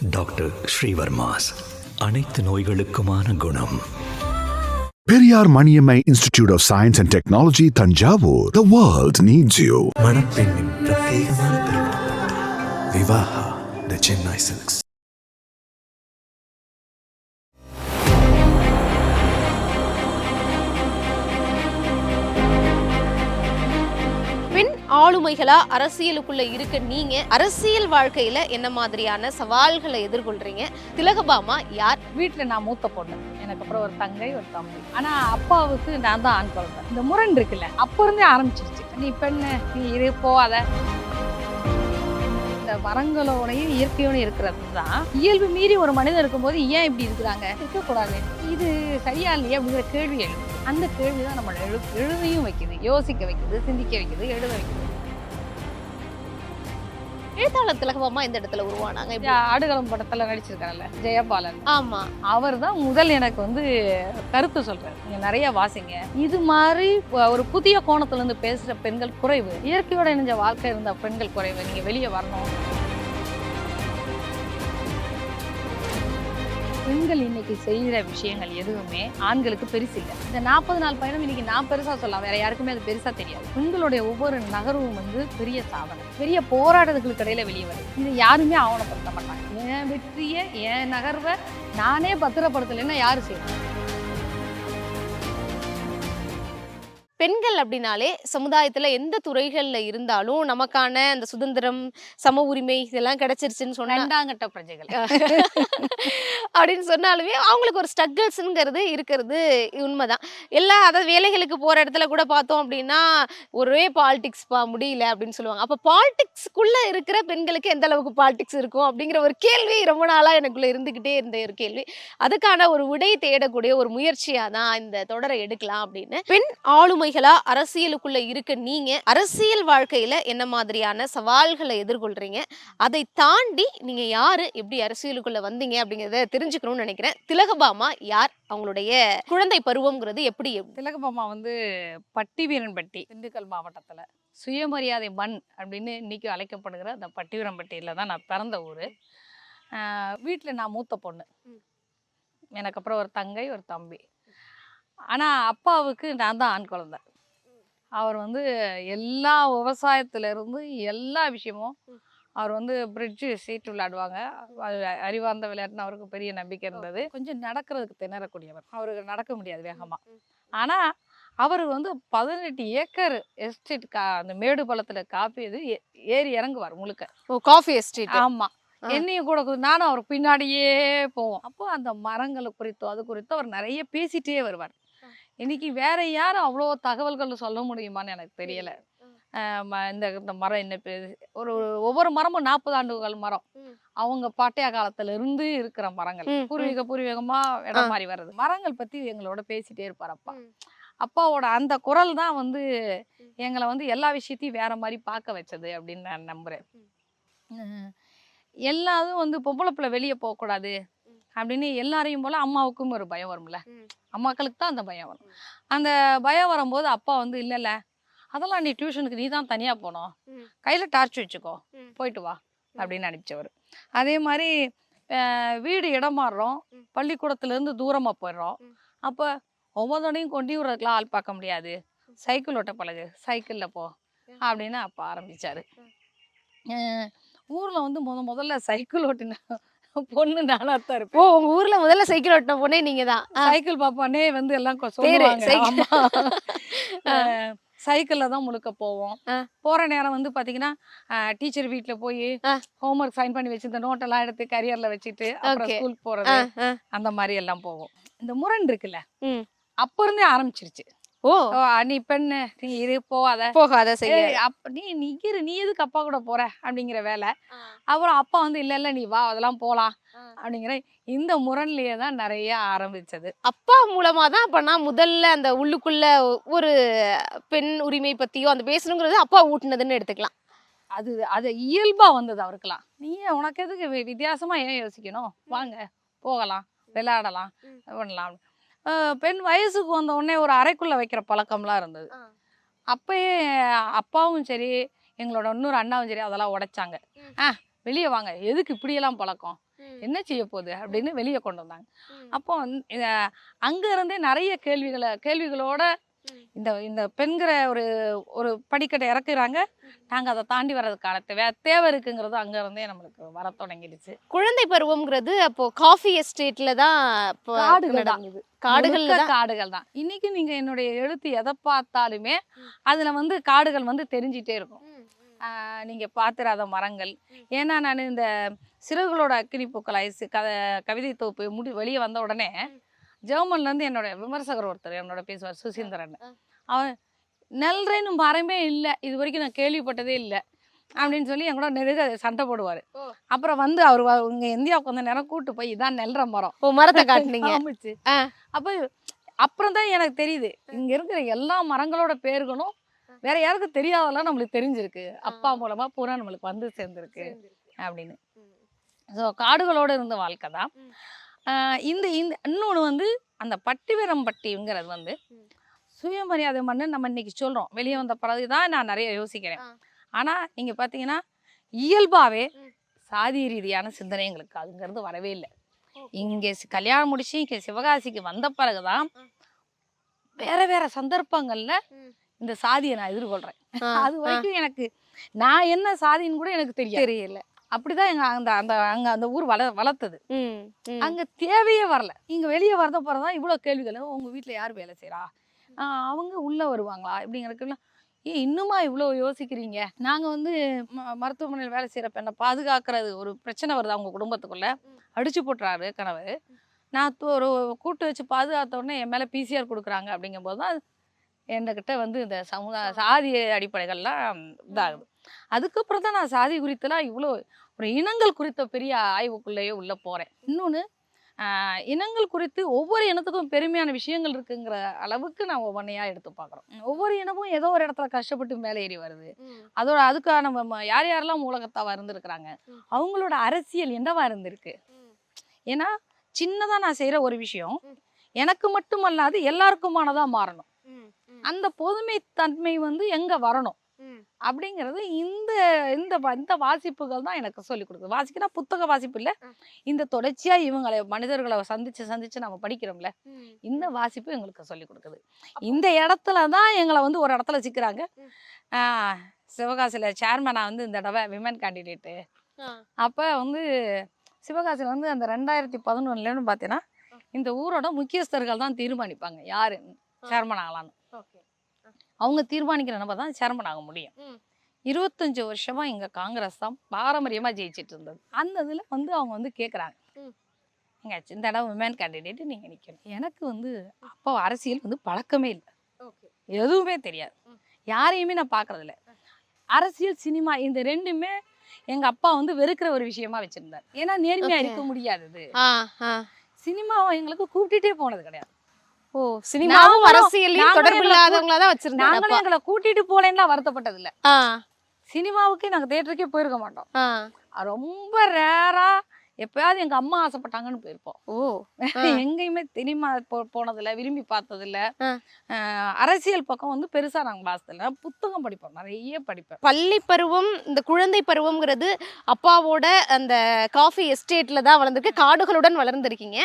Doctor Srivarma's அனைத்து நோய்களுக்குமான குணம். Periyar Maniammai Institute of Science and Technology, Thanjavur. The world needs you. மணப்பெண்ணின் பிரத்யேகமான திருமணம் விவாஹா தி Chennai silks. பெண் ஆளுமைகளா அரசியலுக்குள்ள இருக்க நீங்க அரசியல் வாழ்க்கையில என்ன மாதிரியான சவால்களை எதிர்கொள்றீங்க? திலகபாமா யார்? வீட்டுல நான் மூத்த பொண்ணு, எனக்கு அப்புறம் ஒரு தங்கை ஒரு தம்பி. ஆனா அப்பாவுக்கு நான் தான் ஆண் குழந்தை. இந்த முரண் இருக்குல்ல, அப்ப இருந்தே ஆரம்பிச்சிருச்சு. நீ பெண்ணு, நீ இரு, போவாத. இந்த வரங்களோடையும் இயற்கையோடையும் இருக்கிறது தான் இயல்பு மீறி ஒரு மனிதன் இருக்கும்போது ஏன் இப்படி இருக்கிறாங்க, இருக்கக்கூடாது, இது சரியா இல்லையா அப்படிங்கிற கேள்வி எழுது. அந்த கேள்வி தான் நம்மளை எழுதையும் வைக்குது, யோசிக்க வைக்குது, சிந்திக்க வைக்குது, எழுத வைக்குது. எழுத்தாளர் திலகபாமா இந்த இடத்துல உருவானாங்க. ஆடுகளம் படத்துல நடிச்சிருக்காங்கல்ல ஜெயபாலன், ஆமா, அவர் தான் முதல் எனக்கு வந்து கருத்து சொல்றாரு, நீங்க நிறைய வாசிங்க, இது மாதிரி ஒரு புதிய கோணத்துல இருந்து பேசுற பெண்கள் குறைவு, இயற்கையோட இணைஞ்ச வாழ்க்கை இருந்த பெண்கள் குறைவு, நீங்க வெளியே வரணும். பெண்கள் இன்னைக்கு செய்கிற விஷயங்கள் எதுவுமே ஆண்களுக்கு பெருசு இல்லை. இந்த 40 நாள் பயணம் இன்னைக்கு நான் பெருசா சொல்லலாம், வேற யாருக்குமே அது பெருசா தெரியாது. பெண்களுடைய ஒவ்வொரு நகர்வும் வந்து பெரிய சாதனை, பெரிய போராட்டத்துக்கு இடையில வெளியே வருது. இது யாருமே ஆவணப்படுத்த மாட்டாங்க. என் வெற்றியை, என் நகர்வை நானே பத்திரப்படுத்தலைன்னா யாரு செய்யணும்? பெண்கள் அப்படின்னாலே சமுதாயத்துல எந்த துறைகள்ல இருந்தாலும் நமக்கான அந்த சுதந்திரம், சம உரிமை இதெல்லாம் கிடைச்சிருச்சுன்னு சொன்னா ரெண்டாங்கட்ட பிரஜைகள் அப்படின்னு சொன்னாலுமே அவங்களுக்கு ஒரு ஸ்ட்ரகிள்ஸுங்கிறது இருக்கிறது உண்மைதான். அதாவது வேலைகளுக்கு போற இடத்துல கூட பார்த்தோம் அப்படின்னா ஒரே பாலிடிக்ஸ் முடியல அப்படின்னு சொல்லுவாங்க. அப்ப பாலிடிக்ஸ்க்குள்ள இருக்கிற பெண்களுக்கு எந்த அளவுக்கு பாலிடிக்ஸ் இருக்கும் அப்படிங்கிற ஒரு கேள்வி ரொம்ப நாளா எனக்குள்ள இருந்துகிட்டே இருந்த ஒரு கேள்வி. அதுக்கான ஒரு விடை தேடக்கூடிய ஒரு முயற்சியா தான் இந்த தொடரை எடுக்கலாம் அப்படின்னு. பெண் ஆளுமை அரசியலுக்குள்ள இருக்க நீங்க அரசியல் வாழ்க்கையில என்ன மாதிரியான சவால்களை எதிர்கொள்றீங்க? அதை தாண்டி நீங்க யாரு, எப்படி அரசியலுக்குள்ள வந்தீங்க அப்படிங்கறத தெரிஞ்சுக்கணும்னு நினைக்கிறேன். திலகபாமா யார்? அவங்களுடைய குழந்தை பருவம்ங்கிறது எப்படி? திலகபாமா வந்து பட்டிவீரன்பட்டி, திண்டுக்கல் மாவட்டத்துல சுயமரியாதை மண் அப்படின்னு இன்னைக்கு அழைக்கப்படுகிற அந்த பட்டிவீரன்பட்டியில தான் நான் பிறந்த ஊரு. வீட்டுல நான் மூத்த பொண்ணு, எனக்கு அப்புறம் ஒரு தங்கை ஒரு தம்பி. ஆனா அப்பாவுக்கு நான் தான் ஆண் குழந்தை. அவர் வந்து எல்லா விவசாயத்துல இருந்து எல்லா விஷயமும் அவர் வந்து பிரிட்ஜு சீட்டு விளையாடுவாங்க. அது அறிவார்ந்த விளையாட்டுன்னு அவருக்கு பெரிய நம்பிக்கை இருந்தது. கொஞ்சம் நடக்கிறதுக்கு திணறக்கூடியவர், அவருக்கு நடக்க முடியாது வேகமா. ஆனா அவர் வந்து 18 ஏக்கர் எஸ்டேட் அந்த மேடு பள்ளத்துல காப்பி இது ஏறி இறங்குவார் முழுக்க. Coffee estate. ஆமா, என்னையும் கூட நானும் அவர் பின்னாடியே போவோம். அப்போ அந்த மரங்களை குறித்தோ அது குறித்தோ அவர் நிறைய பேசிட்டே வருவார். இன்னைக்கு வேற யாரும் அவ்வளோ தகவல்கள் சொல்ல முடியுமான்னு எனக்கு தெரியல. இந்த மரம் என்ன ஒவ்வொரு மரமும் 40 ஆண்டுகள் மரம், அவங்க பாட்டையா காலத்துல இருந்து இருக்கிற மரங்கள், பூர்வீகமா இடம் மாறி வர்றது. மரங்கள் பத்தி எங்களோட பேசிட்டே இருப்பார் அப்பா. அப்பாவோட அந்த குரல் தான் வந்து எங்களை வந்து எல்லா விஷயத்தையும் வேற மாதிரி பார்க்க வச்சது அப்படின்னு நான் நம்புறேன். எல்லாரும் வந்து பொம்பளை பிள்ளை வெளியே போகக்கூடாது அப்படின்னு எல்லாரையும் போல அம்மாவுக்கும் ஒரு பயம் வரும்ல, அம்மாக்களுக்கு தான் அந்த பயம் வரும். அந்த பயம் வரும்போது அப்பா வந்து இல்லைல்ல, அதெல்லாம் நீ டியூஷனுக்கு நீ தான் தனியா போனோம், கையில டார்ச் வச்சுக்கோ, போயிட்டு வா அப்படின்னு அனுப்பிச்சவர். அதே மாதிரி வீடு இடம் மாறுறோம், பள்ளிக்கூடத்துல இருந்து தூரமா போயிடுறோம். அப்ப ஒவ்வொருத்தனையும் கொண்டு விடுறதுக்குலாம் ஆள் பார்க்க முடியாது, சைக்கிள் ஓட்ட பழகு, சைக்கிள்ல போ அப்படின்னு அப்பா ஆரம்பிச்சாரு. ஊர்ல வந்து முதல்ல சைக்கிள் ஓட்டின பொண்ணு நானா தான் இருப்பேன். உங்க ஊர்ல முதல்ல சைக்கிள் ஓட்டின பொண்ணே நீங்க தான். சைக்கிள் பாப்பானே வந்து எல்லாம் சொல்லுவாங்க. சைக்கிள்ல தான் முழுக்க போவோம். போற நேரம் வந்து பாத்தீங்கன்னா டீச்சர் வீட்டுல போய் ஹோம்ஒர்க் சைன் பண்ணி வச்சு இந்த நோட்டெல்லாம் எடுத்து கரியர்ல வச்சுட்டு அப்புறம் ஸ்கூல் போறது, அந்த மாதிரி எல்லாம் போவோம். இந்த முரண் இருக்குல்ல, அப்ப இருந்தே ஆரம்பிச்சிருச்சு. நீ பெண்ணு, நீ இரு, போகாத, நீ எதுக்கு அப்பா கூட போற அப்படிங்கிற வேலை. அப்புறம் அப்பா வந்து இல்ல நீ வா, அதெல்லாம் போலாம் அப்படிங்கிற இந்த முரண்லயே தான் நிறைய ஆரம்பிச்சது. அப்பா மூலமா தான் அப்ப நான் முதல்ல அந்த உள்ளுக்குள்ள ஒரு பெண் உரிமை பத்தியோ அந்த பேசணுங்கிறது அப்பா ஊட்டுனதுன்னு எடுத்துக்கலாம். அது இயல்பா வந்தது அவருக்கெல்லாம். நீ உனக்கு எதுக்கு வித்தியாசமா ஏன் யோசிக்கணும், வாங்க போகலாம், விளையாடலாம், பண்ணலாம். பெண் வயசுக்கு வந்த உடனே ஒரு அறைக்குள்ள வைக்கிற பழக்கம்லாம் இருந்தது. அப்பயே அப்பாவும் சரி எங்களோட இன்னொரு அண்ணாவும் சரி அதெல்லாம் உடைச்சாங்க. வெளியே வாங்க, எதுக்கு இப்படியெல்லாம் பழக்கம், என்ன செய்ய போகுது அப்படின்னு வெளியே கொண்டு வந்தாங்க. அப்போ அங்க இருந்தே நிறைய கேள்விகளோட இந்த இந்த பெண்கிற ஒரு ஒரு படிக்கட்டை இறக்குறாங்க. நாங்க அதை தாண்டி வர்றதுக்கான தேவை இருக்குங்கிறது அங்க இருந்தே நம்மளுக்கு வர தொடங்கிடுச்சு. குழந்தை பருவம்ங்கிறது அப்போ காஃபி எஸ்டேட்ல தான் காடுகள் தான். நடந்தது. காடுகள்ல தான். காடுகள் தான். இன்னைக்கு நீங்க என்னுடைய எழுத்து எதை பார்த்தாலுமே அதுல வந்து காடுகள் வந்து தெரிஞ்சிட்டே இருக்கும். நீங்க பாத்திராத மரங்கள். ஏன்னா நான் இந்த சிறகுகளோட அக்கினி பூக்கள் கவிதை தொகுப்பு வெளியே வந்த உடனே ஜெர்மன்ல இருந்து என்னோட விமர்சகர் ஒருத்தர் என்னோட பேசுவார், சுசீந்திரன். அவன் நெல்றேன்னு மரமே இல்லை, இது வரைக்கும் நான் கேள்விப்பட்டதே இல்லை அப்படின்னு சொல்லி என் கூட நெருங்க சண்டை போடுவார். அப்புறம் வந்து அவர் இங்க இந்தியாவுக்கு வந்து நேரம் கூட்டு போய் இதான் நெல்ற மரம் மரத்தை காட்டுனீங்க. ஆமிச்சு. அப்போ அப்புறம் தான் எனக்கு தெரியுது இங்க இருக்கிற எல்லா மரங்களோட பேர்களும் வேற யாருக்கும் தெரியாதெல்லாம் நம்மளுக்கு தெரிஞ்சிருக்கு, அப்பா மூலமா பூரா நம்மளுக்கு வந்து சேர்ந்துருக்கு அப்படின்னு. ஸோ காடுகளோட இருந்த வாழ்க்கை தான். இந்த இன்னொன்று வந்து அந்த பட்டிவீரம்பட்டிங்கிறது வந்து சுயமரியாதை மண்ணு நம்ம இன்னைக்கு சொல்றோம். வெளியே வந்த பிறகுதான் நான் நிறைய யோசிக்கிறேன். ஆனா நீங்க பாத்தீங்கன்னா இயல்பாவே சாதி ரீதியான சிந்தனை எங்களுக்கு அதுங்கிறது வரவே இல்லை. இங்க கல்யாணம் முடிச்சு இங்க சிவகாசிக்கு வந்த பிறகுதான் வேற வேற சந்தர்ப்பங்கள்ல இந்த சாதியை நான் எதிர்கொள்றேன். அது வரைக்கும் எனக்கு நான் என்ன சாதின்னு கூட எனக்கு தெரியல. அப்படிதான் எங்க அந்த ஊர் வளர்த்தது. அங்க தேவையே வரல. இங்க வெளியே வரத போறதான் இவ்வளவு கேள்விகள். உங்க வீட்டுல யார் வேலை செய்யறா, அவங்க உள்ள வருவாங்களா இப்படிங்கிறதுக்கெல்லாம் இன்னுமா இவ்வளவு யோசிக்கிறீங்க? நாங்க வந்து மருத்துவமனையில் வேலை செய்யற பெண்ணை பாதுகாக்கிறது ஒரு பிரச்சனை வருது அவங்க குடும்பத்துக்குள்ள, அடிச்சு போட்டுறாரு கணவர். நான் ஒரு கூட்டு வச்சு பாதுகாத்த உடனே என் மேல பிசிஆர் கொடுக்குறாங்க. அப்படிங்கும் போதுதான் என்கிட்ட வந்து இந்த சாதி அடிப்படைகள்லாம் இதாகுது. அதுக்கப்புறம் தான் நான் சாதி குறித்தெல்லாம் இவ்வளோ ஒரு இனங்கள் குறித்த பெரிய ஆய்வுக்குள்ளேயே உள்ள போறேன். இன்னொன்று இனங்கள் குறித்து ஒவ்வொரு இனத்துக்கும் பெருமையான விஷயங்கள் இருக்குங்கிற அளவுக்கு நான் ஒவ்வொன்றையா எடுத்து பார்க்குறோம். ஒவ்வொரு இனமும் ஏதோ ஒரு இடத்துல கஷ்டப்பட்டு மேலே ஏறி வருது. அதுக்கான யார் யாரெல்லாம் மூலகத்தாவா இருந்திருக்கிறாங்க, அவங்களோட அரசியல் என்னவா இருந்திருக்கு. ஏன்னா சின்னதாக நான் செய்கிற ஒரு விஷயம் எனக்கு மட்டுமல்லாது எல்லாருக்குமானதா மாறணும். அந்த பொதுமை தன்மை வந்து எங்க வரணும் அப்படிங்கிறது இந்த இந்த வாசிப்புகள் தான் எனக்கு சொல்லிக் கொடுக்குது. வாசிக்கனா புத்தக வாசிப்பு இல்லை, இந்த தொடர்ச்சியா இவங்களை மனிதர்களை சந்திச்சு நம்ம படிக்கிறோம்ல, இந்த வாசிப்பு எங்களுக்கு சொல்லிக் கொடுக்குது. இந்த இடத்துலதான் எங்களை வந்து ஒரு இடத்துல சிக்கிறாங்க. சிவகாசியில சேர்மனா வந்து இந்த தடவை விமன் கேண்டிடேட்டு. அப்ப வந்து சிவகாசியில வந்து அந்த 2011 பாத்தீங்கன்னா இந்த ஊரோட முக்கியஸ்தர்கள் தான் தீர்மானிப்பாங்க யாரு சேர்மன் ஆகலான்னு. அவங்க தீர்மானிக்கிற நம்ம தான் சேர்மன் ஆக முடியும். 25 வருஷமா இங்க காங்கிரஸ் தான் பாரம்பரியமா ஜெயிச்சிட்டு இருந்தது. அந்த இதுல வந்து அவங்க வந்து கேக்குறாங்க, எங்க இந்த இடம் விமன் கேண்டிடேட் நீங்க நிக்கணும். எனக்கு வந்து அப்போ அரசியல் வந்து பழக்கமே இல்லை, எதுவுமே தெரியாது, யாரையுமே நான் பாக்குறது இல்லை. அரசியல் சினிமா இந்த ரெண்டுமே எங்க அப்பா வந்து வெறுக்கிற ஒரு விஷயமா வச்சிருந்தார். ஏன்னா நேர்மையா இருக்க முடியாது. சினிமாவை எங்களுக்கு கூப்பிட்டுட்டே போனது கிடையாது. ஓ, சினிமாவும் அரசியலையும் தொடர்பு இல்லாதவங்களா தான் வச்சிருந்தாங்க. நாங்களும் எங்களை கூட்டிட்டு போலேன்னா வருத்தப்பட்டது இல்ல. சினிமாவுக்கு நாங்க தியேட்டருக்கே போயிருக்க மாட்டோம். ரொம்ப ரேரா எப்பயாவது எங்க அம்மா ஆசைப்பட்டாங்கன்னு போயிருப்போம். ஓ, எங்கேயுமே சினிமா போனதில்ல, விரும்பி பார்த்ததில்ல. அரசியல் பக்கம் வந்து பெருசா நாங்க பார்த்ததில்ல. புத்தகம் படிப்போம், நிறைய படிப்பேன். பள்ளி பருவம், இந்த குழந்தை பருவம்ங்கிறது அப்பாவோட அந்த காஃபி எஸ்டேட்ல தான் வளர்ந்துருக்கு, காடுகளுடன் வளர்ந்துருக்கீங்க.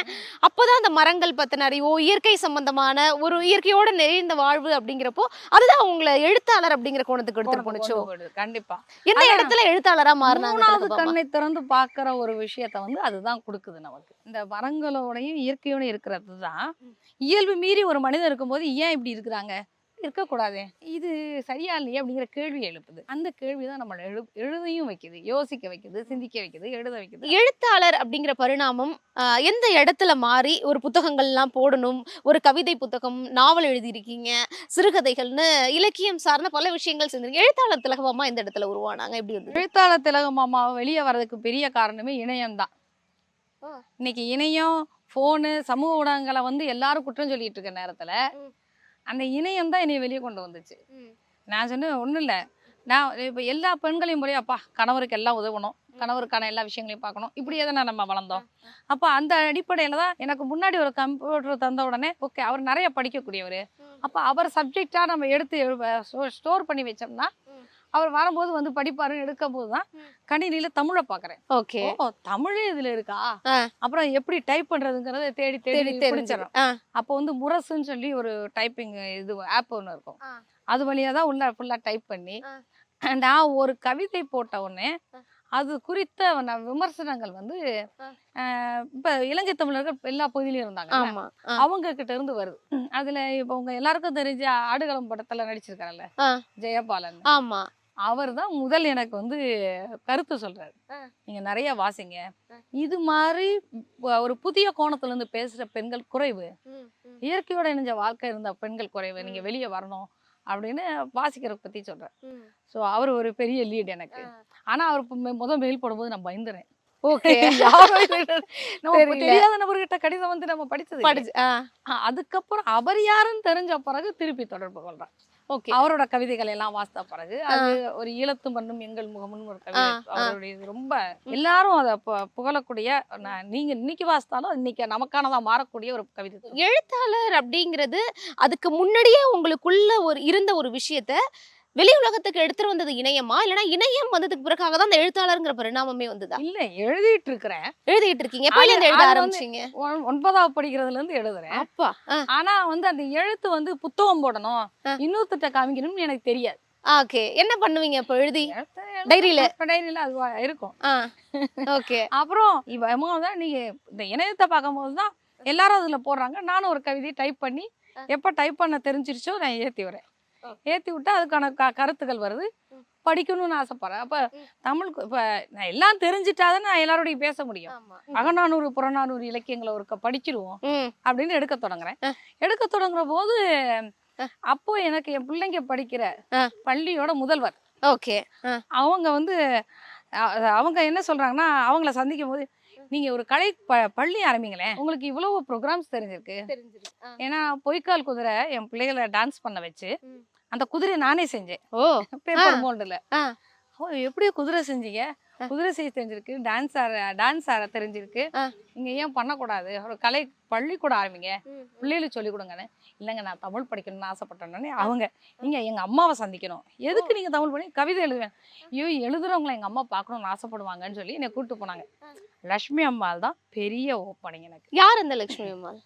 அப்போதான் அந்த மரங்கள் பத்தின அறிவோ, இயற்கை சம்பந்தமான ஒரு இயற்கையோட நிறைந்த வாழ்வு அப்படிங்கிறப்போ அதுதான் உங்களை எழுத்தாளர் அப்படிங்கிற கோணத்துக்கு எடுத்துட்டு போனுச்சோ? கண்டிப்பா. எந்த இடத்துல எழுத்தாளரா மாறினாங்க? மூணாவது கண்ணை திறந்து பாக்குற ஒரு விஷயத்த வந்து அதுதான் கொடுக்குது நமக்கு. இந்த மரங்களோடையும் இயற்கையோட இருக்கிறது தான் இயல்பு மீறி ஒரு மனிதன் இருக்கும்போது ஏன் இப்படி இருக்கிறாங்க, இருக்கக்கூடாது, இது சரியா இல்லையே அப்படிங்கிற கேள்வி எழுப்புது. அந்த கேள்விதான் நம்ம எழுதையும் வைக்குது, யோசிக்க வைக்குது, சிந்திக்க வைக்குது, எழுத வைக்குது. எழுத்தாளர் அப்படிங்கிற பரிணாமம் எந்த இடத்துல மாறி ஒரு புத்தகங்கள்லாம் போடணும், ஒரு கவிதை புத்தகம், நாவல் எழுதியிருக்கீங்க, சிறுகதைகள்னு இலக்கியம் சார்ந்த பல விஷயங்கள் செஞ்சிருக்கீங்க. எழுத்தாளர் திலகமாமா எந்த இடத்துல உருவானாங்க, எப்படி வந்து? எழுத்தாளர் திலகமாமா வெளியே வர்றதுக்கு பெரிய காரணமே இணையம்தான். இன்னைக்கு இணையம், போனு, சமூக ஊடகங்களை வந்து எல்லாரும் குற்றம் சொல்லிட்டு இருக்க நேரத்துல அந்த இணையம் தான் என்னை வெளியே கொண்டு வந்துச்சு. நான் சொன்னேன், ஒன்றும் இல்லை, நான் இப்போ எல்லா பெண்களையும் முறையும் அப்பா கணவருக்கு எல்லாம் உதவணும், கணவருக்கான எல்லா விஷயங்களையும் பார்க்கணும், இப்படியே தானே நம்ம வளர்ந்தோம். அப்போ அந்த அடிப்படையில் தான் எனக்கு முன்னாடி ஒரு கம்ப்யூட்டர் தந்த உடனே ஓகே அவர் நிறைய படிக்கக்கூடியவர், அப்போ அவர் சப்ஜெக்டாக நம்ம எடுத்து ஸ்டோர் பண்ணி வச்சோம்னா அவர் வரும்போது வந்து படிப்பாருன்னு எடுக்கும் போதுதான் கணினியில தமிழை பாக்குறேன். ஓகே. ஓ, தமிழே இதுல இருக்கா, ஆ. அப்புறம் எப்படி டைப் பண்றதுங்கிறத தேடி தேடி தெரிஞ்சிடும். பிடிச்சிடறோம். அப்போ வந்து முரசுன்னு சொல்லி ஒரு டைப்பிங் இது ஆப் ஒன்று இருக்கும். அது வழியா தான் உள்ள ஃபுல்லா டைப் பண்ணி நான் ஒரு கவிதை போட்ட உடனே அது குறித்த விமர்சனங்கள் வந்து இப்ப இலங்கை தமிழர்கள் எல்லா பகுதியிலும் இருந்தாங்க, ஆமா. அவங்க கிட்ட இருந்து வருது. அதுல இப்ப உங்க எல்லாருக்கும் தெரிஞ்ச ஆடுகளம் படத்துல நடிச்சிருக்காருல்ல ஜெயபாலன், ஆமா. அவர் தான் முதல் எனக்கு வந்து கருத்து சொல்றாரு. நீங்க நிறைய வாசிங்க, இது மாதிரி ஒரு புதிய கோணத்துல இருந்து பேசுற பெண்கள் குறைவு, இயற்கையோட இணைஞ்ச வாழ்க்கை இருந்த பெண்கள் குறைவு, நீங்க வெளியே வரணும் அப்படின்னு வாசிக்கிறத பத்தி சொல்றாரு. ஸோ அவர் ஒரு பெரிய லீட் எனக்கு. ஆனா அவர் முதல் மெயில் போடும்போது நான் பயந்துறேன். ஓகே. நம்ம தெரியாத நபர்கிட்ட கடிதம் வந்து நம்ம படிச்சது. அதுக்கப்புறம் அவர் யாருன்னு தெரிஞ்ச பிறகு திருப்பி தொடர்பு கொள்றேன். ஓகே. அவரோட கவிதைகள் எல்லாம் வாசித்த பிறகு அது ஒரு ஈழத்து மண்ணும் எங்கள் முகமும் ஒரு கவிதை, அவருடைய ரொம்ப எல்லாரும் அதை புகழக்கூடிய, நீங்க இன்னைக்கு வாசித்தாலும் இன்னைக்கு நமக்கானதா மாறக்கூடிய ஒரு கவிதை. எழுத்தாளர் அப்படிங்கிறது அதுக்கு முன்னாடியே உங்களுக்குள்ள இருந்த ஒரு விஷயத்த வெளி உலகத்துக்கு எடுத்துட்டு வந்தது இணையமா, இல்லைன்னா இணையம் வந்ததுக்கு பிறகாக தான் அந்த எழுத்தாளருங்கிற பரிணாமமே வந்ததா? இல்ல, எழுதிட்டு இருக்கிறேன். எழுதிட்டு இருக்கீங்க. எப்ப எழுத ஆரம்பிச்சீங்க? 9வது படிக்கிறதுல இருந்து எழுதுறேன். அப்பா. ஆனா வந்து அந்த எழுத்து வந்து புத்தகம் போடணும், இன்னொருத்திட்ட காமிக்கணும்னு எனக்கு தெரியாது. ஓகே. என்ன பண்ணுவீங்க இப்ப எழுதி? டைரியில அதுவா இருக்கும். ஓகே. அப்புறம் இவதான் நீங்க இந்த இணையத்தை பார்க்கும்போது தான் எல்லாரும் அதுல போடுறாங்க. நானும் ஒரு கவிதையை டைப் பண்ணி எப்ப டைப் பண்ண தெரிஞ்சிருச்சோ நான் ஏத்தி வரேன். ஏத்தி விட்டா அதுக்கான கருத்துக்கள் வருது, படிக்கணும்னு ஆசைப்படுறேன். அப்ப தமிழுக்கு இப்ப நான் எல்லாம் தெரிஞ்சுட்டாதான் நான் எல்லாரோடையும் பேச முடியும். அகநானூறு புறநானூறு இலக்கியங்களை ஒரு படிச்சிருவோம் அப்படின்னு எடுக்க தொடங்குறேன். எடுக்க தொடங்குற போது அப்போ எனக்கு என் பிள்ளைங்க படிக்கிற பள்ளியோட முதல்வர், ஓகே, அவங்க வந்து அவங்க என்ன சொல்றாங்கன்னா, அவங்கள சந்திக்கும் போது நீங்க ஒரு கலை பள்ளி ஆரம்பிங்களேன், உங்களுக்கு இவ்வளவு ப்ரோக்ராம்ஸ் தெரிஞ்சிருக்கு. ஏன்னா பொய்க்கால் குதிரை என் பிள்ளைகளை டான்ஸ் பண்ண வச்சு அந்த குதிரையை நானே செஞ்சேன். பேப்பர் மோல்டுல. எப்படி குதிரை செஞ்சீங்க? குதிரை செய்ய தெரிஞ்சிருக்கு, டான்ஸ் ஆட தெரிஞ்சிருக்கு, நீங்க ஏன் பண்ணக்கூடாது, ஒரு கலை பள்ளி கூட ஆரம்பிங்க, பிள்ளைகளுக்கு சொல்லி கொடுங்கன்னு. இல்லைங்க, நான் தமிழ் படிக்கணும்னு ஆசைப்பட்டேன்னு. அவங்க நீங்க எங்க அம்மாவை சந்திக்கணும். எதுக்கு நீங்க தமிழ் பண்ணி கவிதை எழுதுவேன்? ஐயோ, எழுதுறவங்களை எங்க அம்மா பார்க்கணும்னு ஆசைப்படுவாங்கன்னு சொல்லி என்னை கூப்பிட்டு போனாங்க. லட்சுமி அம்மாள் தான் பெரிய ஓப்பனிங் எனக்கு. யார் அந்த லட்சுமி அம்மாள்?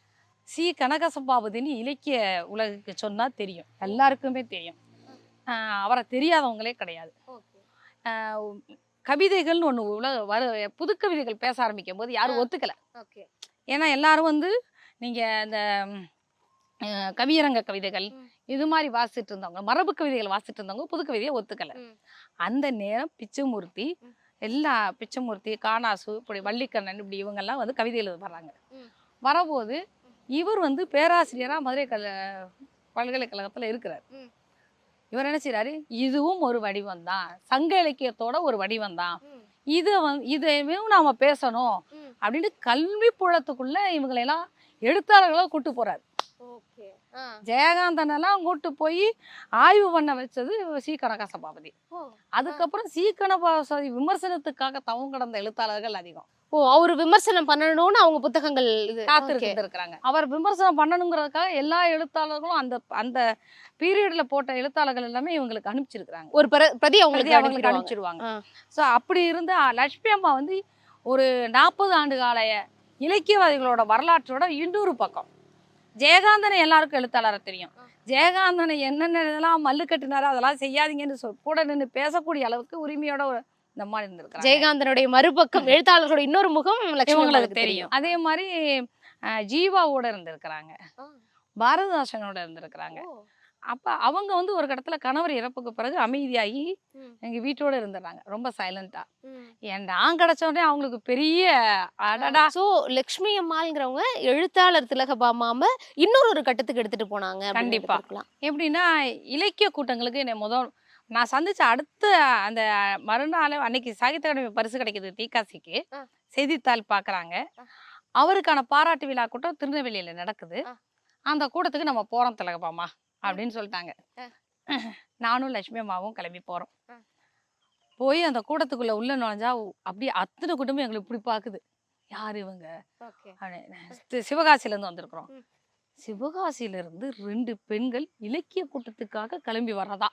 சி கனகசபாபதினு இலக்கிய உலகுக்கு சொன்னா தெரியும், எல்லாருக்குமே தெரியும். அவரை தெரியாதவங்களே கிடையாது. கவிதைகள்னு ஒண்ணு புது கவிதைகள் பேச ஆரம்பிக்கும் போது யாரும் ஒத்துக்கல. ஏன்னா எல்லாரும் வந்து நீங்க இந்த கவியரங்க கவிதைகள் இது மாதிரி வாசிட்டு இருந்தவங்க, மரபு கவிதைகள் வாசிட்டு இருந்தவங்க புது கவிதையை ஒத்துக்கல. அந்த நேரம் பிச்சைமூர்த்தி, பிச்சைமூர்த்தி, காணாசு, இப்படி வள்ளிக்கண்ணன், இப்படி இவங்கெல்லாம் வந்து கவிதை எழுத வர்றாங்க. வரபோது இவர் வந்து பேராசிரியரா மதுரை பல்கலைக்கழகத்துல இருக்கிறார். இவர் என்ன செய்யறாரு, இதுவும் ஒரு வடிவம் தான், சங்க இலக்கியத்தோட ஒரு வடிவம் தான், இதையும் நாம பேசணும் அப்படின்னு கல்வி புலத்துக்குள்ள இவங்களெல்லாம் எழுத்தாளர்களா கூட்டு போறாரு. ஜெயகாந்தன் எல்லாம் கூட்டு போய் ஆய்வு பண்ண வச்சது சி கனகசபாபதி. அதுக்கப்புறம் சி கனகசபாபதி விமர்சனத்துக்காக தவம் கடந்த எழுத்தாளர்கள் அதிகம். அவரு விமர்சனம் பண்ணணும்னு அவங்க புத்தகங்கள் காத்திருந்து இருக்கிறாங்க. அவர் விமர்சனம் பண்ணணுங்கிறதுக்காக எல்லா எழுத்தாளர்களும் அந்த பீரியட்ல போட்ட எழுத்தாளர்கள் எல்லாமே இவங்களுக்கு அனுப்பிச்சிருக்காங்க. ஒரு பிரதி அவங்களுக்கு அனுப்பிச்சிருவாங்க. ஸோ அப்படி இருந்த லட்சுமி அம்மா வந்து ஒரு 40 ஆண்டு கால இலக்கியவாதிகளோட வரலாற்றோட இன்னொரு பக்கம். ஜெயகாந்தனை எல்லாருக்கும் எழுத்தாளரை தெரியும். ஜெயகாந்தனை என்னென்ன இதெல்லாம் மல்லு கட்டினாரோ அதெல்லாம் செய்யாதீங்கன்னு கூட நின்று பேசக்கூடிய அளவுக்கு உரிமையோட ஒரு இந்த மாதிரி இருந்திருக்காங்க. ஜெயகாந்தனுடைய மறுபக்கம் எழுத்தாளர்களோட இன்னொரு முகம் லட்சுமிகளுக்கு தெரியும். அதே மாதிரி ஜீவாவோட இருந்திருக்கிறாங்க, பாரதிதாசனோட இருந்திருக்கிறாங்க. அப்ப அவங்க வந்து ஒரு இடத்துல கணவர் இறப்புக்கு பிறகு அமைதியாகி எங்க வீட்டோட இருந்துடுறாங்க, ரொம்ப சைலண்டா. நான் கிடைச்ச உடனே அவங்களுக்கு பெரிய அடடா. சோ லட்சுமி அம்மாள்ங்கிறவங்க எழுத்தாளர் திலகபாமாம இன்னொரு கட்டத்துக்கு எடுத்துட்டு போனாங்க. கண்டிப்பா. எப்படின்னா இலக்கிய கூட்டங்களுக்கு என்னை நான் சந்திச்ச அடுத்த அந்த மறுநாள் அன்னைக்கு சாகித்ய அகாடமி பரிசு கிடைக்குது தீக்காசிக்கு, செய்தித்தாள் பாக்குறாங்க. அவருக்கான பாராட்டு விழா கூட்டம் திருநெல்வேலியில நடக்குது. அந்த கூட்டத்துக்கு நம்ம போறோம் திலகபாமா அப்படின்னு சொல்லிட்டாங்க. நானும் லட்சுமி அம்மாவும் கிளம்பி போறோம். போய் அந்த கூட்டத்துக்குள்ள உள்ள நுழைஞ்சா அப்படியே அத்தனை கூட்டமும் எங்களுக்கு இப்படி பாக்குது. யாரு இவங்க? சிவகாசியில இருந்து வந்திருக்கிறோம். சிவகாசியில இருந்து 2 பெண்கள் இலக்கிய கூட்டத்துக்காக கிளம்பி வர்றதா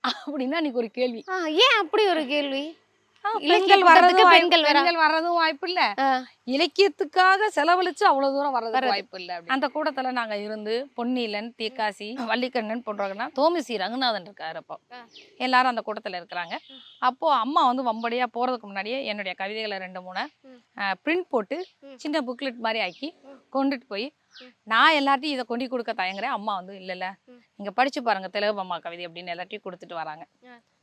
அப்படின்னா அன்னைக்கு ஒரு கேள்வி. ஏன் அப்படி ஒரு கேள்வி? பெண்கள் பெண்கள் வர்றதும் வாய்ப்பு இல்ல, இலக்கியத்துக்காக செலவழிச்சு அவ்வளவு தூரம் வர்றதுக்கு வாய்ப்பு இல்ல. அந்த கூட்டத்துல நாங்க இருந்து பொன்னிலன், தீக்காசி, வள்ளிக்கண்ணன் போன்றவங்கன்னா தோமிசி ரகுநாதன் இருக்காரு. அப்போ எல்லாரும் அந்த கூட்டத்துல இருக்கிறாங்க. அப்போ அம்மா வந்து வம்படியா போறதுக்கு முன்னாடியே என்னுடைய கவிதைகளை 2-3 பிரிண்ட் போட்டு சின்ன புக்லெட் மாதிரி ஆக்கி கொண்டுட்டு போய் நான் எல்லார்ட்டையும் இதை கொண்டு கொடுக்க தயங்குறேன். அம்மா வந்து இல்ல நீங்க படிச்சு பாருங்க திலகம்மா கவிதை அப்படின்னு எல்லாத்தையும் கொடுத்துட்டு வராங்க.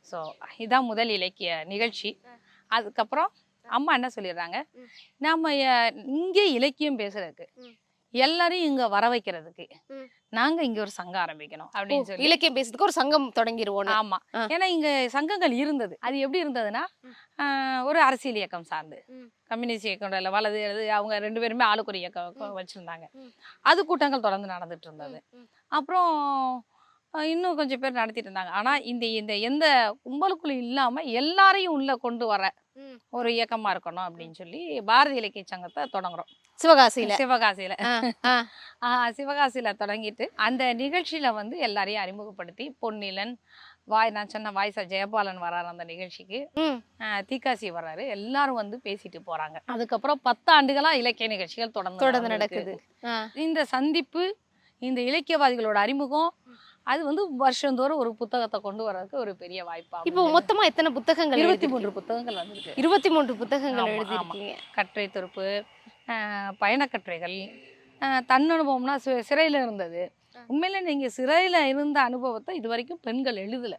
ஸோ இதான் முதல் இலக்கிய நிகழ்ச்சி. அதுக்கப்புறம் அம்மா என்ன சொல்லிடுறாங்க, நம்ம இங்கே இலக்கியம் பேசுறதுக்கு எல்லாரையும் இங்க வர வைக்கிறதுக்கு நாங்க இங்க ஒரு சங்கம் ஆரம்பிக்கணும் அப்படின்னு சொல்லி இலக்கியம் பேசுறதுக்கு ஒரு சங்கம் தொடங்கிடுவோம். ஆமா, ஏன்னா இங்க சங்கங்கள் இருந்தது. அது எப்படி இருந்ததுன்னா ஒரு அரசியல் இயக்கம் சார்ந்து கம்யூனிஸ்ட் இயக்கம் இல்ல வலது எழுது அவங்க 2 பேருமே ஆளுக்கு ஒரு இயக்கம் வச்சிருந்தாங்க. அது கூட்டங்கள் தொடர்ந்து நடந்துட்டு இருந்தது. அப்புறம் இன்னும் கொஞ்சம் பேர் நடத்திட்டு இருந்தாங்க. ஆனா இந்த எந்த கும்பலுக்குள்ள இல்லாம எல்லாரையும் உள்ள கொண்டு வர ஒரு இயக்கமா இருக்கணும் அப்படின்னு சொல்லி பாரதி இலக்கிய சங்கத்தை தொடங்குறோம். சிவகாசியில சிவகாசியில தொடங்கிட்டு அந்த நிகழ்ச்சியில வந்து எல்லாரையும் அறிமுகப்படுத்தி பொன்னிலன் நான் சொன்ன வாய்ஸா ஜெயபாலன் வராரு அந்த நிகழ்ச்சிக்கு, தீக்காசி வர்றாரு, எல்லாரும் வந்து பேசிட்டு போறாங்க. அதுக்கப்புறம் 10 ஆண்டுகளா இலக்கிய நிகழ்ச்சிகள் தொடர்ந்து நடக்குது. இந்த சந்திப்பு, இந்த இலக்கியவாதிகளோட அறிமுகம், அது வந்து வருஷந்தோறும் ஒரு புத்தகத்தை கொண்டு வர்றதுக்கு ஒரு பெரிய வாய்ப்பா. இப்போ மொத்தமா எத்தனை புத்தகங்கள்? 23 புத்தகங்கள் வந்திருக்கு. 23 புத்தகங்கள் எழுதிருக்கீங்க. கட்டுரை தொகுப்பு, பயணக்கட்டுரைகள், தன்னனுபவம்னா சிறையில இருந்தது. உண்மையில நீங்க சிறையில இருந்த அனுபவத்தை இது வரைக்கும் பெண்கள் எழுதல.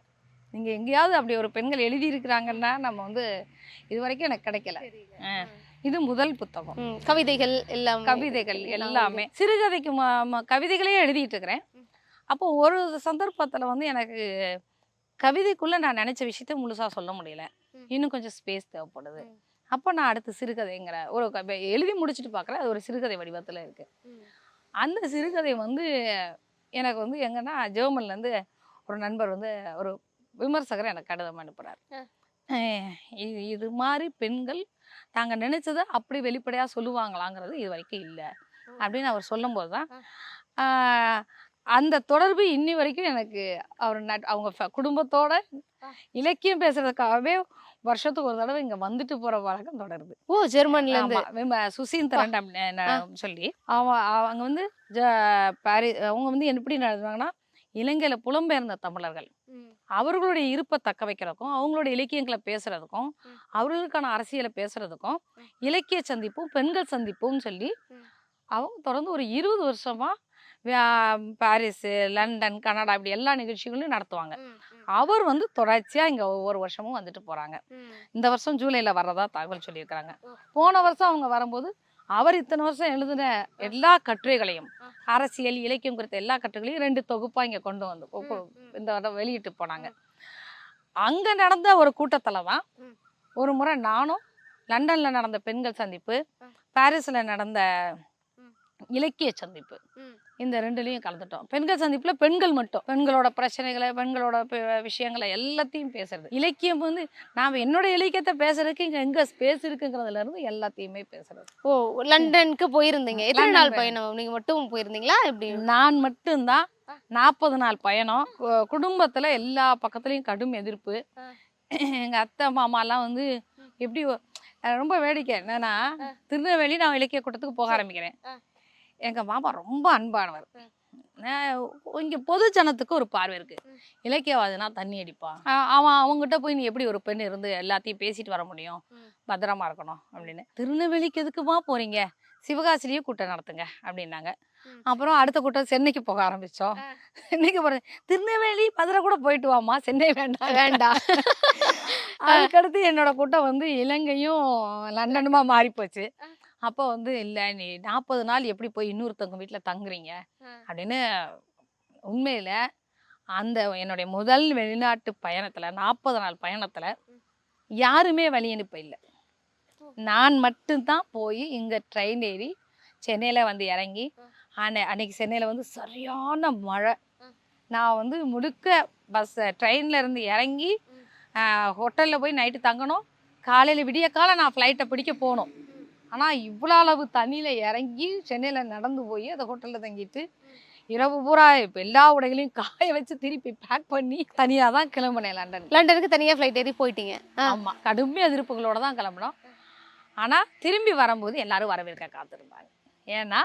நீங்க எங்கேயாவது அப்படி ஒரு பெண்கள் எழுதி இருக்கிறாங்கன்னா நம்ம வந்து இது வரைக்கும் எனக்கு கிடைக்கல. இது முதல் புத்தகம். கவிதைகள் எல்லாமே சிறுகதைக்கு கவிதைகளே எழுதிட்டு இருக்கிறேன். அப்போ ஒரு சந்தர்ப்பத்துல வந்து எனக்கு கவிதைக்குள்ள நான் நினைச்ச விஷயத்த முழுசா சொல்ல முடியல, இன்னும் கொஞ்சம் ஸ்பேஸ் தேவைப்படுது. அப்போ நான் அடுத்து சிறுகதைங்கிற ஒரு எழுதி முடிச்சுட்டு பார்க்குறேன். அது ஒரு சிறுகதை வடிவத்தில் இருக்கு. அந்த சிறுகதை வந்து எனக்கு வந்து எங்கன்னா ஜெர்மன்லேருந்து ஒரு நண்பர் வந்து ஒரு விமர்சகர் எனக்கு கடிதம் அனுப்புகிறார். இது மாதிரி பெண்கள் நாங்கள் நினைச்சதை அப்படி வெளிப்படையாக சொல்லுவாங்களாங்கிறது இது வரைக்கும் இல்லை அப்படின்னு அவர் சொல்லும்போது தான் அந்த தொடர்பு இன்னி வரைக்கும் எனக்கு அவங்க குடும்பத்தோட இலக்கியம் பேசுறதுக்காகவே வருஷத்துக்கு ஒரு தடவை இங்க வந்துட்டு போற வழக்கம் தொடருது. ஜெர்மன்ல இருந்து சுசீந்திரன் அப்படின்னு சொல்லி அவங்க வந்து அவங்க வந்து எப்படி நடத்துவாங்கன்னா, இலங்கையில புலம்பெயர்ந்த தமிழர்கள் அவர்களுடைய இருப்பை தக்க வைக்கிறதுக்கும் அவங்களுடைய இலக்கியங்களை பேசுறதுக்கும் அவர்களுக்கான அரசியலை பேசுறதுக்கும் இலக்கிய சந்திப்பும் பெண்கள் சந்திப்பும் சொல்லி அவங்க தொடர்ந்து ஒரு 20 வருஷமா பாரிஸ், லண்டன், கனடா இப்படி எல்லா நிகழ்ச்சிகளும் நடத்துவாங்க. அவர் வந்து தொடர்ச்சியா இங்க ஒவ்வொரு வருஷமும் வந்துட்டு போறாங்க. இந்த வருஷம் ஜூலைல வர்றதா தகவல் சொல்லியிருக்கிறாங்க. போன வருஷம் அவங்க வரும்போது அவர் இத்தனை வருஷம் எழுதின எல்லா கட்டுரைகளையும், அரசியல் இலக்கியம் குறித்த எல்லா கட்டுரைகளையும் 2 தொகுப்பா இங்க கொண்டு வந்து இந்த வருடம் வெளியிட்டு போனாங்க. அங்க நடந்த ஒரு கூட்டத்துல தான் ஒரு முறை நானும் லண்டன்ல நடந்த பெண்கள் சந்திப்பு, பாரிஸ்ல நடந்த இலக்கிய சந்திப்பு, இந்த 2லயும் கலந்துட்டோம். பெண்கள் சந்திப்புல பெண்கள் மட்டும் பெண்களோட பிரச்சனைகளை, பெண்களோட விஷயங்களை எல்லாத்தையும் பேசுறது. இலக்கியம் வந்து நாம என்னோட இலக்கியத்தை பேசுறதுக்கு இங்க எங்க ஸ்பேஸ் இருக்குங்கிறதுல இருந்து எல்லாத்தையுமே பேசுறது. லண்டனுக்கு போயிருந்தீங்க? எத்தனை நாள் பயணம்? நீங்க மட்டும் போயிருந்தீங்களா? எப்படி? நான் மட்டும்தான். 40 நாள் பயணம். குடும்பத்துல எல்லா பக்கத்துலயும் கடும் எதிர்ப்பு. எங்க அத்தை மாமாலாம் வந்து எப்படி ரொம்ப வேடிக்கை என்னன்னா, திருநெல்வேலி நான் இலக்கிய கூட்டத்துக்கு போக ஆரம்பிக்கிறேன். எங்க மாமா ரொம்ப அன்பானவர். இங்க பொது ஜனத்துக்கு ஒரு பார்வை இருக்கு, இலக்கியவாதினா தண்ணி அடிப்பான், அவங்ககிட்ட போய் நீ எப்படி ஒரு பெண் இருந்து எல்லாத்தையும் பேசிட்டு வர முடியும், பத்திரமா இருக்கணும் அப்படின்னு. திருநெல்வேலிக்கு எதுக்குமா போறீங்க, சிவகாசிலேயே கூட்டம் நடத்துங்க அப்படின்னாங்க. அப்புறம் அடுத்த கூட்டம் சென்னைக்கு போக ஆரம்பிச்சோம். சென்னைக்கு போறேன், திருநெல்வேலி மதுரை கூட போயிட்டு வாமா, சென்னை வேண்டாம். அதுக்கடுத்து என்னோட கூட்டம் வந்து இலங்கையும் லண்டனுமா மாறி போச்சு. அப்போ வந்து இல்லை நீ 40 நாள் எப்படி போய் இன்னொருத்தவங்க வீட்டில் தங்குறீங்க அப்படின்னு. உண்மையில அந்த என்னுடைய முதல் வெளிநாட்டு பயணத்துல 40 நாள் பயணத்துல யாருமே வழி அனுப்ப இல்லை. நான் மட்டும்தான் போய் இங்க ட்ரெயின் ஏறி சென்னையில வந்து இறங்கி, அன்னைக்கு சென்னையில வந்து சரியான மழை. நான் வந்து முழுக்க ட்ரெயின்ல இருந்து இறங்கி ஹோட்டல்ல போய் நைட்டு தங்கணும், காலையில விடிய காலை நான் ஃப்ளைட்டை பிடிக்க போகணும். ஆனால் இவ்வளோ அளவு தண்ணியில் இறங்கி சென்னையில் நடந்து போய் அந்த ஹோட்டலில் தங்கிட்டு இரவு பூரா இப்போ எல்லா உடைகளையும் காய வச்சு திருப்பி பேக் பண்ணி தனியாக தான் கிளம்பினேன் லண்டன். லண்டனுக்கு தனியா ஃப்ளைட் ஏறி போயிட்டீங்க. ஆமாம், கடுமை எதிர்ப்புகளோட தான் கிளம்பினோம். ஆனால் திரும்பி வரும்போது எல்லாரும் வரவேற்க காத்திருந்தாங்க. ஏன்னா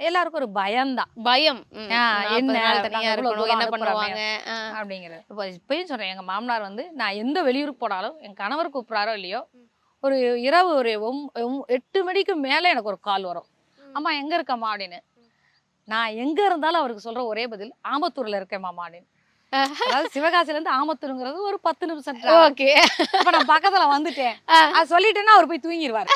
எல்லாருக்கும் ஒரு பயம்தான். பயம். என்ன தனியா இருக்கணும், என்ன பண்ணுவாங்க அப்படிங்கிறது. இப்போ இப்பயும் சொல்றேன், எங்க மாமனார் வந்து நான் எந்த வெளியூருக்கு போனாலும் என் கணவர் கூப்பிட்றாரோ இல்லையோ, ஒரு இரவு ஒரு 8 மணிக்கு மேலே எனக்கு ஒரு கால் வரும். அம்மா எங்க இருக்கம்மா அப்படின்னு. நான் எங்க இருந்தாலும் அவருக்கு சொல்ற ஒரே பதில், ஆம்பத்தூர்ல இருக்கேன் மாமா அப்படின்னு. அதாவது சிவகாசில இருந்து ஆமத்தூருங்கிறது ஒரு 10 நிமிஷம். ஓகே, அப்ப நான் பக்கத்துல வந்துட்டேன் அது சொல்லிட்டேன்னா அவர் போய் தூங்கிடுவாரு.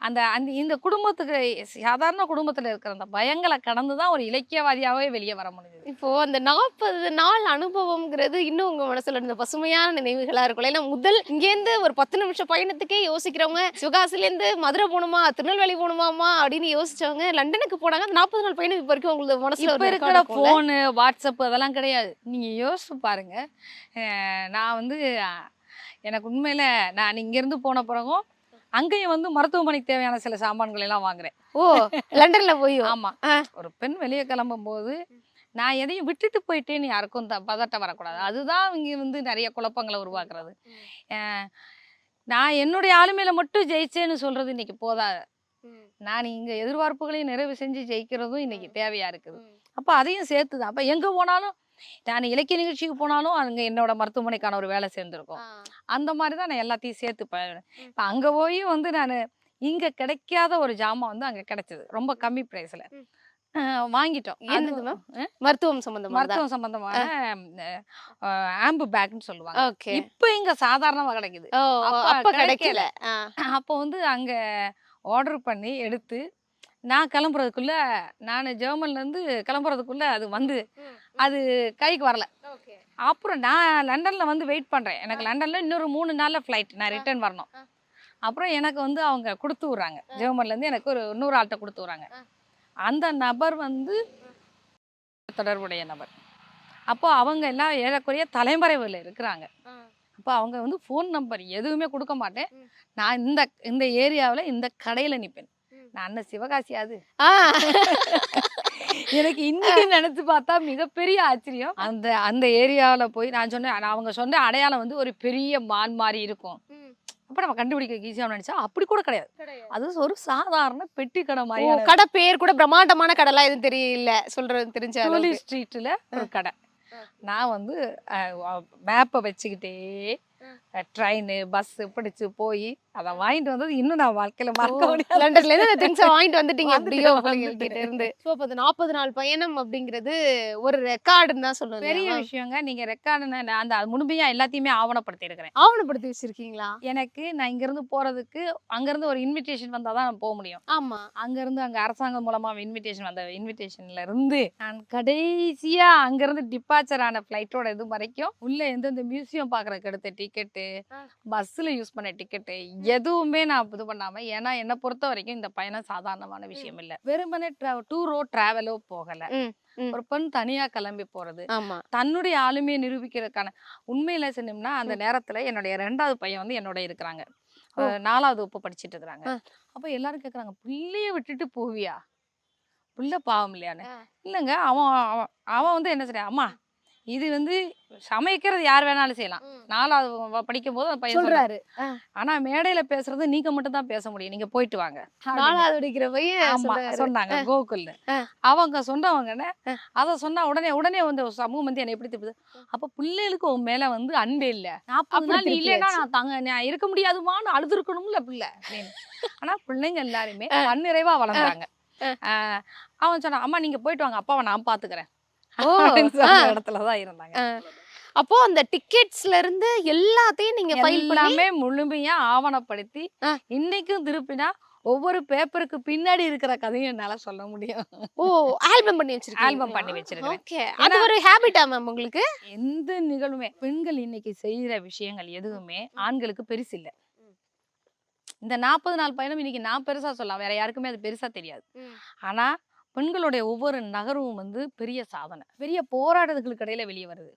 அந்த அந்த இந்த குடும்பத்துக்கு, சாதாரண குடும்பத்துல இருக்கிற அந்த பயங்களை கடந்துதான் ஒரு இலக்கியவாதியாவே வெளியே வர முடியுது. இப்போ அந்த 40 நாள் அனுபவம்ங்கிறது இன்னும் உங்க மனசுல இருந்த பசுமையான நினைவுகளா இருக்கும். ஏன்னா முதல் இங்கேருந்து ஒரு 10 நிமிஷம் பயணத்துக்கே யோசிக்கிறவங்க, சிவகாசில இருந்து மதுரை போகணுமா, திருநெல்வேலி போகணுமாமா அப்படின்னு யோசிச்சவங்க லண்டனுக்கு போனாங்க. 40 நாள் பயணம் இப்ப வரைக்கும் உங்களுக்கு மனசுல இப்ப இருக்கிற போனு, வாட்ஸ்அப் அதெல்லாம் கிடையாது. நீங்க யோசிச்சு பாருங்க. நான் வந்து எனக்கு உண்மையில நான் இங்கிருந்து போன பிறகும் அங்கேயும் வந்து மருத்துவமனைக்கு தேவையான சில சாமான்கள் எல்லாம் வாங்குறேன். ஓ, லண்டன்ல போய். ஆமா, ஒரு பெண் வெளியே கிளம்பும் போது நான் எதையும் விட்டுட்டு போயிட்டேன்னு யாருக்கும் பதட்டம் வரக்கூடாது. அதுதான் இங்க வந்து நிறைய குழப்பங்களை உருவாக்குறது. நான் என்னுடைய ஆளுமையில மட்டும் ஜெயிச்சேன்னு சொல்றது இன்னைக்கு போதாது. நான் இங்க எதிர்பார்ப்புகளையும் நிறைவு செஞ்சு ஜெயிக்கிறதும் இன்னைக்கு தேவையா இருக்குது. அப்ப அதையும் சேர்த்துதான். அப்ப எங்க போனாலும், நான் இலக்கிய நிகழ்ச்சிக்கு போனாலும் அங்க என்னோட மருத்துவமனைக்கான ஒரு வேலை சேர்ந்துருக்கும். அந்த மாதிரிதான் நான் எல்லாத்தையும் சேர்த்துப்பேன். இப்ப அங்க போய் வந்து நான் இங்க கிடைக்காத ஒரு ஜாமான் வந்து அங்க கிடைச்சது, ரொம்ப கம்மி பிரைஸ்ல வாங்கிட்டோம். மருத்துவம் சம்பந்தமான ஆம்பு பேக்னு சொல்லுவாங்க. இப்ப இங்க சாதாரணமா கிடைக்குது, அப்ப கிடைக்கல. அப்ப வந்து அங்க ஆர்டர் பண்ணி எடுத்து நான் கிளம்புறதுக்குள்ள, நான் ஜெர்மன்ல இருந்து கிளம்புறதுக்குள்ள அது வந்து அது கைக்கு வரல. அப்புறம் நான் லண்டன்ல வந்து வெயிட் பண்றேன். எனக்கு லண்டன்ல இன்னொரு 3 நாள்ல ஃப்ளைட், நான் ரிட்டர்ன் வரணும். அப்புறம் எனக்கு வந்து அவங்க கொடுத்து விடுறாங்க, ஜெர்மன்ல இருந்து எனக்கு ஒரு இன்னொரு ஆள்கிட்ட கொடுத்து விடுறாங்க. அந்த நபர் வந்து தொடர்புடைய நபர். அப்போ அவங்க எல்லாம் ஏறக்குறைய தலைமறைவில் இருக்கிறாங்க. அப்போ அவங்க வந்து ஃபோன் நம்பர் எதுவுமே கொடுக்க மாட்டேன். நான் இந்த ஏரியாவில் இந்த கடையில் நிற்பேன். நான் அண்ணன் சிவகாசியாது. எனக்கு இன்னைக்கு நினைச்சு பார்த்தா மிகப்பெரிய ஆச்சரியம். அந்த ஏரியாவில் போய் நான் சொன்னேன், அவங்க சொன்ன அடையாளம் வந்து ஒரு பெரிய மான் மாதிரி இருக்கும். அப்ப நம்ம கண்டுபிடிக்க ஈஸியா நினைச்சா அப்படி கூட கிடையாது. அது ஒரு சாதாரண பெட்டி கடை மாதிரி. கடை பேர் கூட பிரம்மாண்டமான கடைலாம் எதுவும் தெரியல, சொல்றது தெரிஞ்ச ஸ்ட்ரீட்ல ஒரு கடை. நான் வந்து மேப்பை வச்சுக்கிட்டே ட்ரெயின் பஸ் பிடிச்சு போய் அதை வாங்கிட்டு வந்தது இன்னும் நான் வாழ்க்கையில மறக்க முடியாது. லண்டன்ல இருந்து திங்ஸ் வாங்கிட்டு வந்துட்டீங்க எப்படியோ கிட்ட இருந்து. சோ அப்ப 40 நாள் பயணம் அப்படிங்கிறது ஒரு ரெக்கார்டுன்னு தான் சொல்லுவேன். பெரிய விஷயங்க. நீங்க ரெக்கார்டுன்னு அந்த முழுமையா எல்லாத்தையுமே ஆவணப்படுத்தி இருக்கிறேன். ஆவணப்படுத்தி வச்சிருக்கீங்களா? எனக்கு நான் இங்க இருந்து போறதுக்கு அங்க இருந்து ஒரு இன்விடேஷன் வந்தாதான் நான் போக முடியும். ஆமா, அங்க இருந்து அங்க அரசாங்கம் மூலமா இன்விடேஷன் வந்த இன்விடேஷன்ல இருந்து நான் கடைசியா அங்க இருந்து டிபார்ச்சர் ஆன பிளைட்டோட இது வரைக்கும் உள்ள எந்தெந்த மியூசியம் பாக்குறதுக்கு எடுத்த டிக்கெட்டு, பஸ்ல யூஸ் பண்ண டிக்கெட்டு எதுவுமே நான் இது பண்ணாம, ஏன்னா என்னை பொறுத்த வரைக்கும் இந்த பயணம் சாதாரணமான விஷயம் இல்ல. வெறுமனே டூரோ டிராவலோ போகல. ஒரு பெண் தனியா கிளம்பி போறது, தன்னுடைய ஆளுமையை நிரூபிக்கிறதுக்கான. உண்மையில சொன்னோம்னா அந்த நேரத்துல என்னுடைய 2வது பையன் வந்து என்னோட இருக்கிறாங்க, 4வது வகுப்பு படிச்சுட்டு இருக்கிறாங்க. அப்ப எல்லாரும் கேக்குறாங்க, பிள்ளைய விட்டுட்டு போவியா, பிள்ளை பாவம் இல்லையான்னு. இல்லைங்க, அவன் வந்து என்ன சொல்ற, அம்மா இது வந்து சமைக்கிறது யார் வேணாலும் செய்யலாம். 4வது படிக்கும் போது அந்த பையன் சொல்றாரு, ஆனா மேடையில பேசுறது நீங்க மட்டும் தான் பேச முடியும், நீங்க போயிட்டு வாங்க. 4வது படிக்கிற பையன் சொன்னாங்க கோகுல்னு. அவங்க சொன்னவங்க அதை சொன்னா உடனே வந்து சமூகம் வந்து என்ன எப்படி திட்டுது, அப்ப பிள்ளைகளுக்கு உன் மேல வந்து அன்பே இல்ல, 40 நாள் இல்லைன்னா நான் இருக்க முடியாதுமான்னு அழுதுருக்கணும்ல பிள்ளை அப்படின்னு. ஆனா பிள்ளைங்க எல்லாருமே தன்னிறைவா வளர்ந்தாங்க. அவன் சொன்னான், அம்மா நீங்க போயிட்டு வாங்க, அப்பாவை நான் பாத்துக்கிறேன் இடத்துலதான் இருந்தாங்க. அப்போ அந்த டிக்கெட்ஸ்ல இருந்து எல்லாத்தையும் நீங்க ஃபைல் பண்ணாமே முழுமையா ஆவணப்படுத்தி இன்னைக்கும் திருப்பினா ஒவ்வொரு பேப்பருக்கு பின்னாடி இருக்கிற கதையும் என்னால சொல்ல முடியும். ஓ, ஆல்பம் பண்ணி வச்சிருக்கீங்க? ஆல்பம் பண்ணி வச்சிருக்கேன். ஓகே, அது ஒரு ஹேபிட்டா மேம் உங்களுக்கு? எந்த நிகழ்வுமே பெண்கள் இன்னைக்கு செய்யற விஷயங்கள் எதுவுமே ஆண்களுக்கு பெருசு இல்ல. இந்த 40 நாள் பயணம் இன்னைக்கு நான் பெருசா சொல்லலாம், வேற யாருக்குமே அது பெருசா தெரியாது. ஆனா பெண்களுடைய ஒவ்வொரு நகரமும் வந்து பெரிய சாதனை, பெரிய போராட்டங்களுக்கு இடையில வெளியே வருது.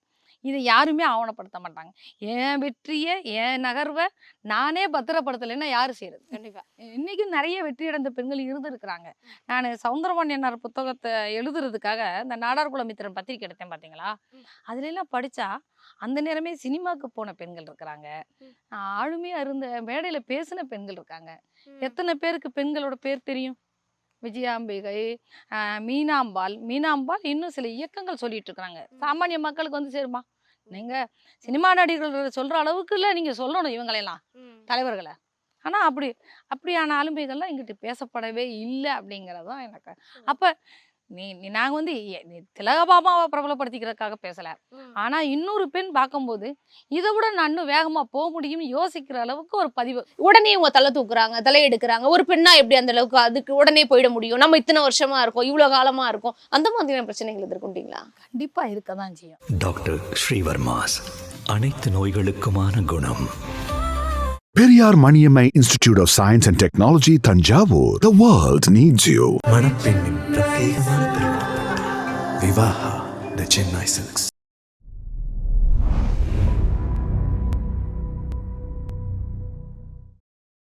இதை யாருமே ஆவணப்படுத்த மாட்டாங்க. என் வெற்றியை, என் நகர்வை நானே பத்திரப்படுத்தலைன்னா யாரு செய்யறது? கண்டிப்பா. இன்னைக்கும் நிறைய வெற்றி அடைந்த பெண்கள் இருந்திருக்கிறாங்க. நான் சௌந்தரபாண்டியனார் புத்தகத்தை எழுதுறதுக்காக இந்த நாடார் குலமித்திரன் பத்திரிக்கை எடுத்தேன் பார்த்தீங்களா? அதுல எல்லாம் படிச்சா அந்த நேரமே சினிமாக்கு போன பெண்கள் இருக்கிறாங்க. ஆளுமையா இருந்த மேடையில பேசின பெண்கள் இருக்காங்க. எத்தனை பேருக்கு பெண்களோட பேர் தெரியும்? விஜயாம்பிகை, மீனாம்பாள் இன்னும் சில இயக்கங்கள் சொல்லிட்டு இருக்கிறாங்க. சாமானிய மக்களுக்கு வந்து சேருமா? நீங்க சினிமா நடிகர்கள் சொல்ற அளவுக்குள்ள நீங்க சொல்லணும் இவங்களெல்லாம் தலைவர்களை. ஆனா அப்படியான ஆளுமைகள்லாம் இங்கிட்டு பேசப்படவே இல்லை அப்படிங்கிறது தான் எனக்கு. அப்ப நாங்க வந்து திலகபாமாவை பிரபலப்படுத்திக்கிறதுக்காக பேசல. ஆனா இன்னொரு பெண் பார்க்கும்போது இதை விட நான் இன்னும் வேகமா போக முடியும்னு யோசிக்கிற அளவுக்கு ஒரு பதிவு. உடனே இவங்க தலை தூக்குறாங்க, தலை எடுக்கிறாங்க. ஒரு பெண்ணா எப்படி அந்த அளவுக்கு அதுக்கு உடனே போயிட முடியும்? நம்ம இத்தனை வருஷமா இருக்கோம், இவ்வளவு காலமா இருக்கோம், அந்த மாதிரியான பிரச்சனைகள் எதிர்கொண்டீங்களா? கண்டிப்பா இருக்கதான் செய்யும். டாக்டர் ஸ்ரீவர்மாஸ் அனைத்து நோய்களுக்குமான குணம். Periyar Maniammai Institute of Science and Technology, Tanjavur. The world needs you. மணப்பெண்ணின் பிரத்யேகமான பெருமை. விவாஹா தி சென்னை சில்க்ஸ்.